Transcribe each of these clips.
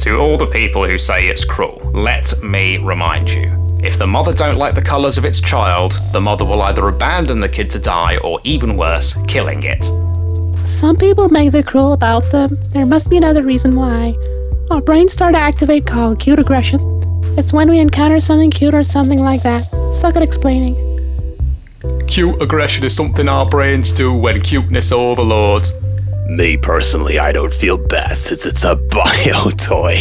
To all the people who say it's cruel, let me remind you. If the mother don't like the colours of its child, the mother will either abandon the kid to die or, even worse, killing it. Some people make the cruel about them. There must be another reason why. Our brains start to activate called cute aggression. It's when we encounter something cute or something like that. Suck at explaining. Cute aggression is something our brains do when cuteness overloads. Me personally, I don't feel bad since it's a bio toy.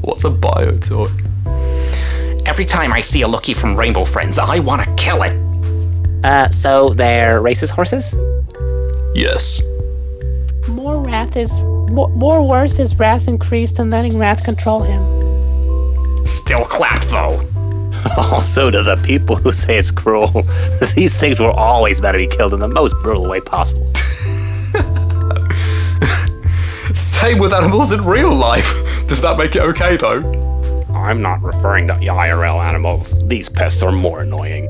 What's a bio toy? Every time I see a lookie from Rainbow Friends, I want to kill it. So they're racist horses? Yes. More worse is wrath increased than letting wrath control him. Still clapped, though. Also, to the people who say it's cruel, these things were always meant to be killed in the most brutal way possible. Same with animals in real life. Does that make it okay, though? I'm not referring to IRL animals. These pests are more annoying.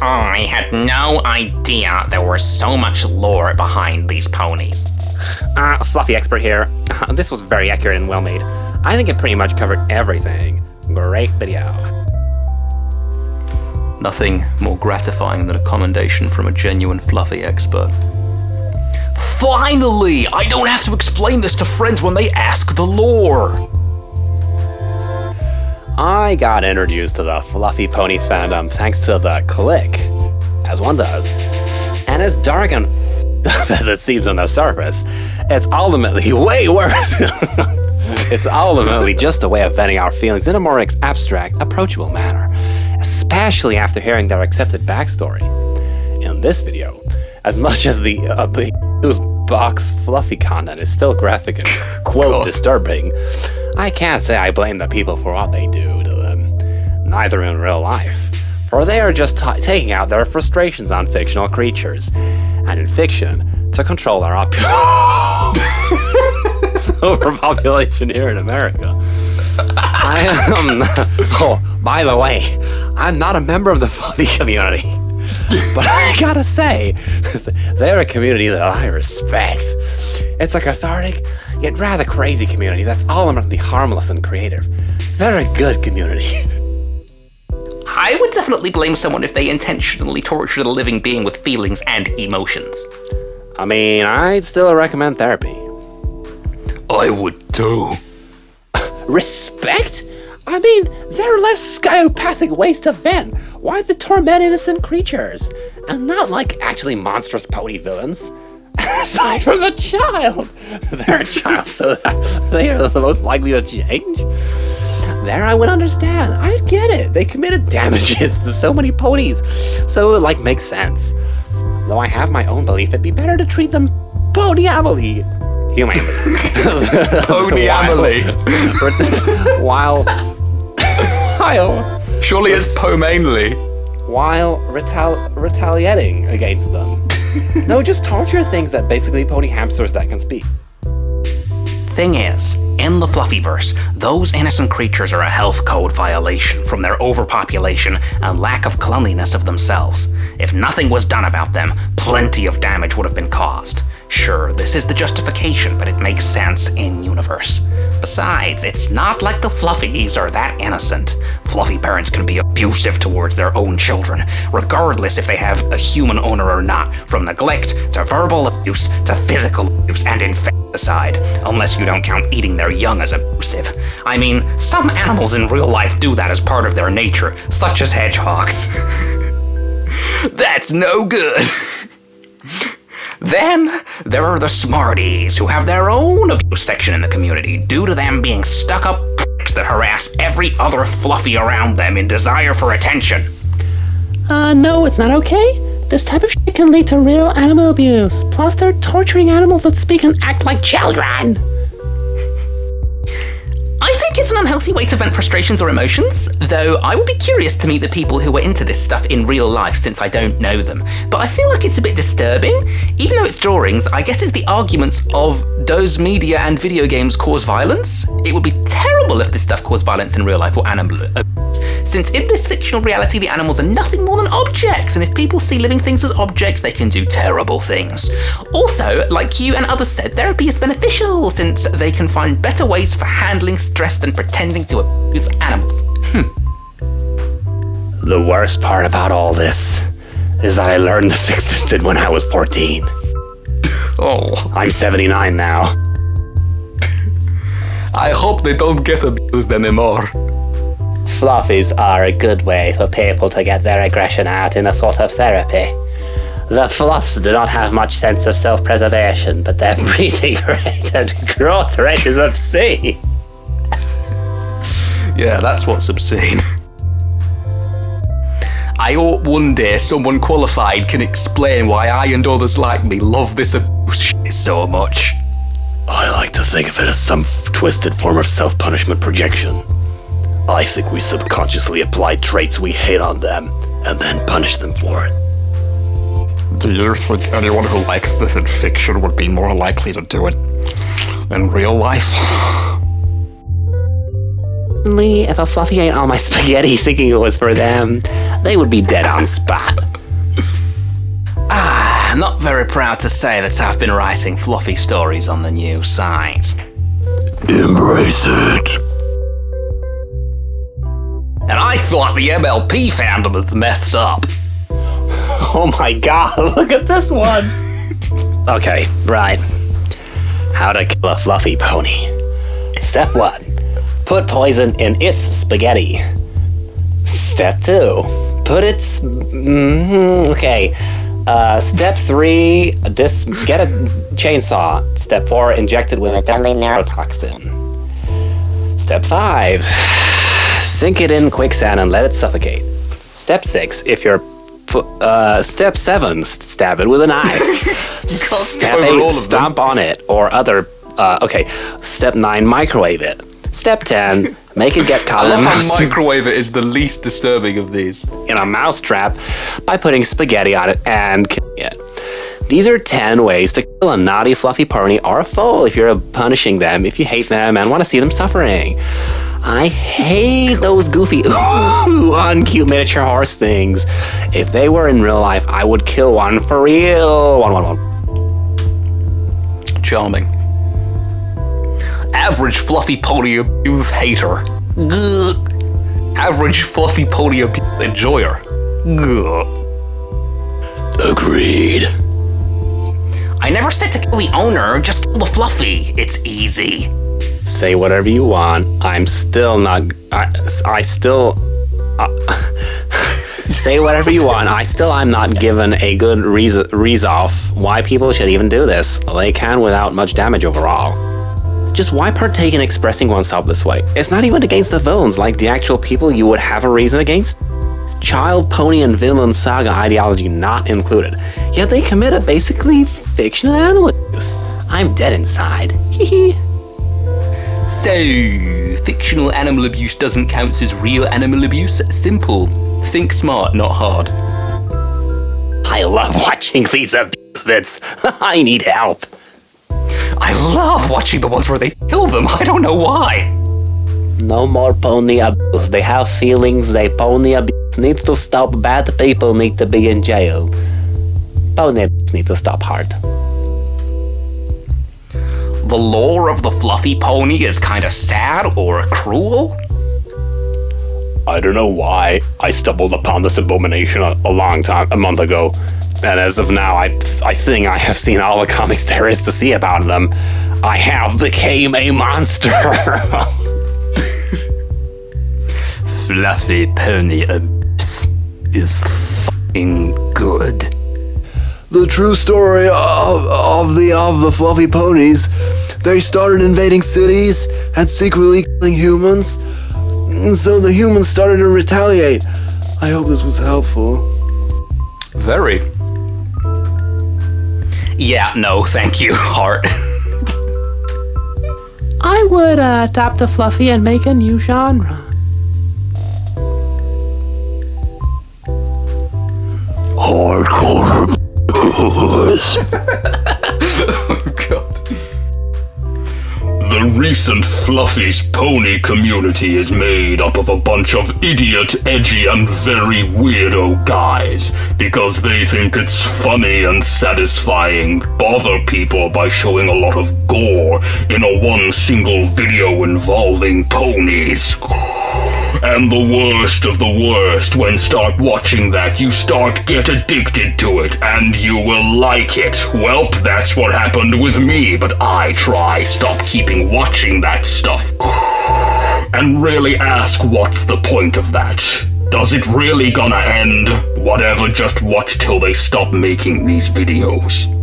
I had no idea there was so much lore behind these ponies. Fluffy expert here. This was very accurate and well made. I think it pretty much covered everything. Great video. Nothing more gratifying than a commendation from a genuine Fluffy expert. Finally! I don't have to explain this to friends when they ask the lore! I got introduced to the Fluffy Pony fandom thanks to the Click, as one does. And as dark and as it seems on the surface, it's ultimately way worse. It's ultimately just a way of venting our feelings in a more abstract, approachable manner, especially after hearing their accepted backstory. In this video, as much as the box Fluffy content is still graphic and quote disturbing, I can't say I blame the people for what they do to them, neither in real life, for they are just taking out their frustrations on fictional creatures, and in fiction, to control our overpopulation here in America. Oh, by the way, I'm not a member of the Fluffy community, but I gotta say, they're a community that I respect. It's a cathartic, yet rather crazy community that's ultimately harmless and creative. They're a good community. I would definitely blame someone if they intentionally tortured a living being with feelings and emotions. I mean, I'd still recommend therapy. I would too. Respect? I mean, there are less psychopathic ways to vent. Why the torment innocent creatures? And not like actually monstrous pony villains. Aside from the child. They're a child, so they are the most likely to change. There I would understand. I'd get it. They committed damages to so many ponies. So it makes sense. Though I have my own belief it'd be better to treat them ponyamely. Humanely. Ponyamely. While Surely it's po-mainly. While retaliating against them. No, just torture things that basically pony hamsters that can speak. Thing is, in the Fluffyverse, those innocent creatures are a health code violation from their overpopulation and lack of cleanliness of themselves. If nothing was done about them, plenty of damage would have been caused. Sure, this is the justification, but it makes sense in universe. Besides, it's not like the Fluffies are that innocent. Fluffy parents can be abusive towards their own children, regardless if they have a human owner or not, from neglect to verbal abuse to physical abuse and infanticide, unless you don't count eating their young as abusive. I mean, some animals in real life do that as part of their nature, such as hedgehogs. That's no good. Then, there are the Smarties, who have their own abuse section in the community due to them being stuck-up pricks that harass every other Fluffy around them in desire for attention. No, it's not okay. This type of shit can lead to real animal abuse. Plus, they're torturing animals that speak and act like children. I think it's an unhealthy way to vent frustrations or emotions, though I would be curious to meet the people who are into this stuff in real life since I don't know them. But I feel like it's a bit disturbing. Even though it's drawings, I guess it's the arguments of does media and video games cause violence? It would be terrible if this stuff caused violence in real life or animal abuse, since in this fictional reality the animals are nothing more than objects, and if people see living things as objects, they can do terrible things. Also, like you and others said, therapy is beneficial since they can find better ways for handling stress than pretending to abuse animals. The worst part about all this is that I learned this existed when I was 14. Oh, I'm 79 now. I hope they don't get abused anymore. Fluffies are a good way for people to get their aggression out in a sort of therapy. The fluffs do not have much sense of self-preservation, but their breeding rate and growth rate is obscene. Yeah, that's what's obscene. I hope one day someone qualified can explain why I and others like me love this abuse shit so much. I like to think of it as some twisted form of self-punishment projection. I think we subconsciously apply traits we hate on them, and then punish them for it. Do you think anyone who likes this in fiction would be more likely to do it in real life? Lee, if a Fluffy ate all my spaghetti thinking it was for them, they would be dead on spot. I'm not very proud to say that I've been writing fluffy stories on the new site. Embrace it. And I thought the MLP fandom was messed up. Oh my god, look at this one! Okay, right. How to kill a fluffy pony. Step 1. Put poison in its spaghetti. Step 2. Put its... okay. Step 3. Get a chainsaw. Step 4. Inject it with a deadly neurotoxin. Step 5. Sink it in quicksand and let it suffocate. Step 6. If you're... Step 7. Stab it with a knife. Step 8. Stomp on it. Or other... okay. Step 9. Microwave it. Step 10, make it get caught I love how microwave it is the least disturbing of these. in a mousetrap by putting spaghetti on it and killing it. These are 10 ways to kill a naughty fluffy pony or a foal if you're punishing them, if you hate them and want to see them suffering. I hate those goofy on cute miniature horse things. If they were in real life, I would kill one for real. One. Charming. Average fluffy pony abuse hater. Gugh. Average fluffy pony abuse enjoyer. Gugh. Agreed. I never said to kill the owner, just kill the fluffy. It's easy. Say whatever you want. I'm still not... I still... say whatever you want. I'm not given a good reason why people should even do this. They can without much damage overall. Just why partake in expressing oneself this way? It's not even against the villains, like the actual people you would have a reason against. Child, pony, and villain saga ideology not included. Yet they commit a basically fictional animal abuse. I'm dead inside. Hehe. So, fictional animal abuse doesn't count as real animal abuse? Simple. Think smart, not hard. I love watching these abusements. I need help. I love watching the ones where they kill them. I don't know why. No more pony abuse. They have feelings. They pony abuse needs to stop. Bad people need to be in jail. Pony abuse need to stop hard. The lore of the fluffy pony is kind of sad or cruel. I don't know why I stumbled upon this abomination a month ago. And as of now, I think I have seen all the comics there is to see about them. I have became a monster. Fluffy pony abuse is fucking good. The true story of the fluffy ponies. They started invading cities and secretly killing humans. And so the humans started to retaliate. I hope this was helpful. Very. Yeah, no, thank you, Heart. I would adopt the Fluffy and make a new genre. Hardcore. Oh god. The recent Fluffies pony community is made up of a bunch of idiot, edgy, and very weirdo guys because they think it's funny and satisfying bother people by showing a lot of gore in a one single video involving ponies. And the worst of the worst, when start watching that, you start get addicted to it, and you will like it. Welp, that's what happened with me, but I try stop keeping watching that stuff. And really ask what's the point of that? Does it really gonna end? Whatever, just watch till they stop making these videos.